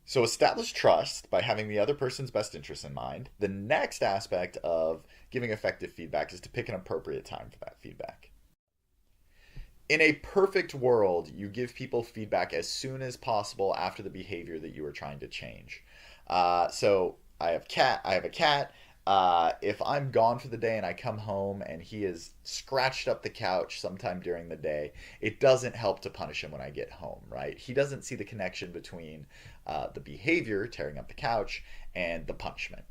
So establish trust by having the other person's best interests in mind. The next aspect of giving effective feedback is to pick an appropriate time for that feedback. In a perfect world, you give people feedback as soon as possible after the behavior that you are trying to change. So I have a cat. If I'm gone for the day and I come home and he has scratched up the couch sometime during the day, it doesn't help to punish him when I get home, right? He doesn't see the connection between the behavior, tearing up the couch, and the punishment.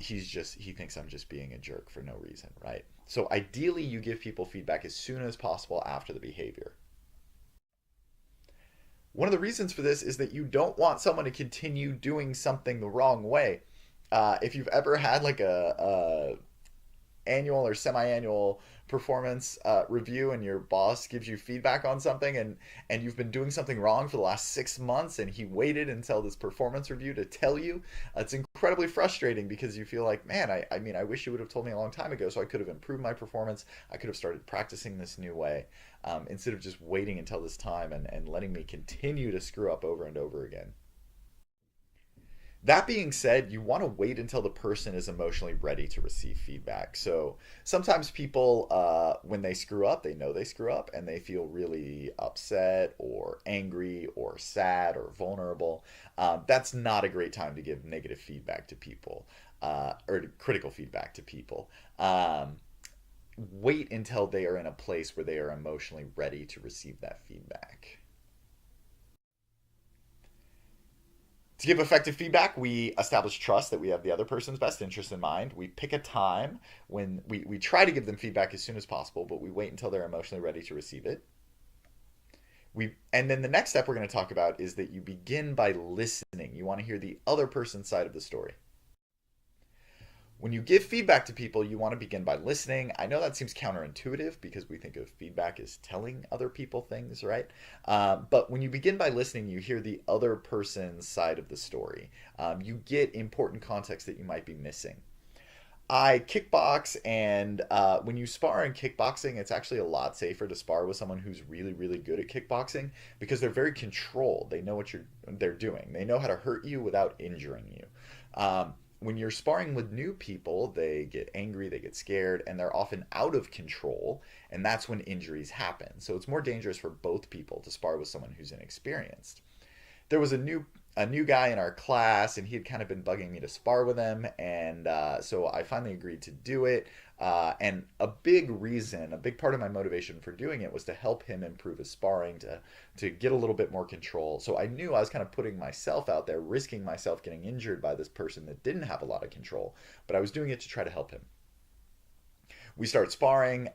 He thinks I'm just being a jerk for no reason, right? So ideally, you give people feedback as soon as possible after the behavior. One of the reasons for this is that you don't want someone to continue doing something the wrong way. If you've ever had like a annual or semi-annual performance review and your boss gives you feedback on something and you've been doing something wrong for the last 6 months and he waited until this performance review to tell you, it's incredibly frustrating because you feel like, man, I mean, I wish you would have told me a long time ago so I could have improved my performance. I could have started practicing this new way instead of just waiting until this time and letting me continue to screw up over and over again. That being said, you want to wait until the person is emotionally ready to receive feedback. So sometimes people, when they screw up, they know they screw up and they feel really upset or angry or sad or vulnerable. That's not a great time to give negative feedback to people or critical feedback to people. Wait until they are in a place where they are emotionally ready to receive that feedback. To give effective feedback, we establish trust that we have the other person's best interest in mind. We pick a time when we try to give them feedback as soon as possible, but we wait until they're emotionally ready to receive it. And then the next step we're going to talk about is that you begin by listening. You want to hear the other person's side of the story. When you give feedback to people, you want to begin by listening. I know that seems counterintuitive because we think of feedback as telling other people things, right? But when you begin by listening, you hear the other person's side of the story. You get important context that you might be missing. I kickbox, and when you spar in kickboxing, it's actually a lot safer to spar with someone who's really, really good at kickboxing because they're very controlled. They know what they're doing. They know how to hurt you without injuring you. When you're sparring with new people, they get angry, they get scared, and they're often out of control, and that's when injuries happen. So it's more dangerous for both people to spar with someone who's inexperienced. There was a new guy in our class, and he had kind of been bugging me to spar with him, and so I finally agreed to do it. And a big part of my motivation for doing it was to help him improve his sparring, to get a little bit more control. So I knew I was kind of putting myself out there, risking myself getting injured by this person that didn't have a lot of control, but I was doing it to try to help him. We start sparring.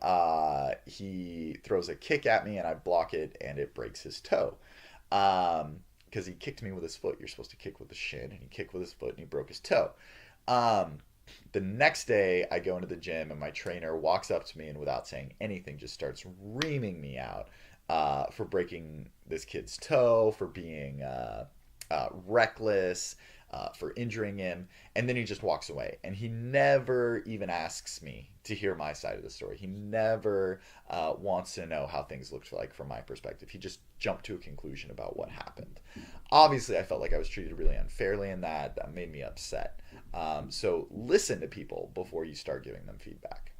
He throws a kick at me, and I block it, and it breaks his toe. Because he kicked me with his foot. You're supposed to kick with the shin, and he kicked with his foot, and he broke his toe. Um, the next day, I go into the gym, and my trainer walks up to me and, without saying anything, just starts reaming me out for breaking this kid's toe, for being reckless, for injuring him, and then he just walks away. And he never even asks me to hear my side of the story. He never wants to know how things looked like from my perspective. He just jumped to a conclusion about what happened. Obviously, I felt like I was treated really unfairly, and that made me upset. So listen to people before you start giving them feedback.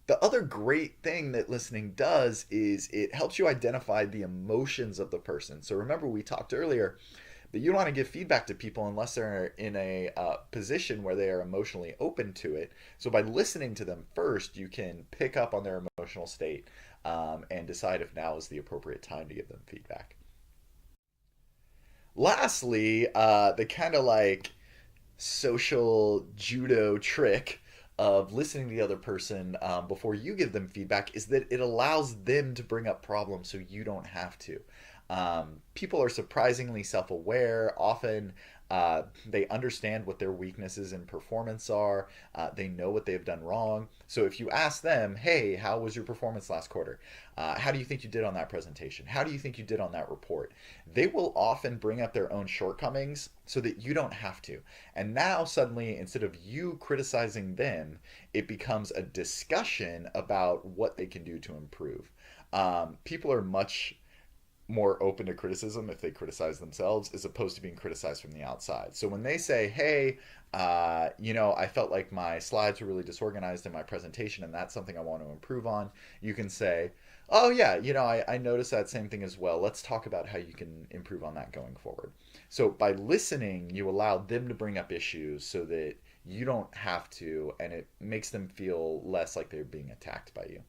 The other great thing that listening does is it helps you identify the emotions of the person. So remember, we talked earlier that you don't want to give feedback to people unless they're in a position where they are emotionally open to it. So by listening to them first, you can pick up on their emotional state and decide if now is the appropriate time to give them feedback. Lastly, the kind of like social judo trick of listening to the other person before you give them feedback is that it allows them to bring up problems so you don't have to. People are surprisingly self aware. Often they understand what their weaknesses in performance are. They know what they've done wrong. So if you ask them, hey, how was your performance last quarter? How do you think you did on that presentation? How do you think you did on that report? They will often bring up their own shortcomings so that you don't have to. And now suddenly, instead of you criticizing them, it becomes a discussion about what they can do to improve. People are much more open to criticism if they criticize themselves as opposed to being criticized from the outside. So when they say, hey, I felt like my slides were really disorganized in my presentation and that's something I want to improve on, you can say, oh, yeah, I noticed that same thing as well. Let's talk about how you can improve on that going forward. So by listening, you allow them to bring up issues so that you don't have to, and it makes them feel less like they're being attacked by you.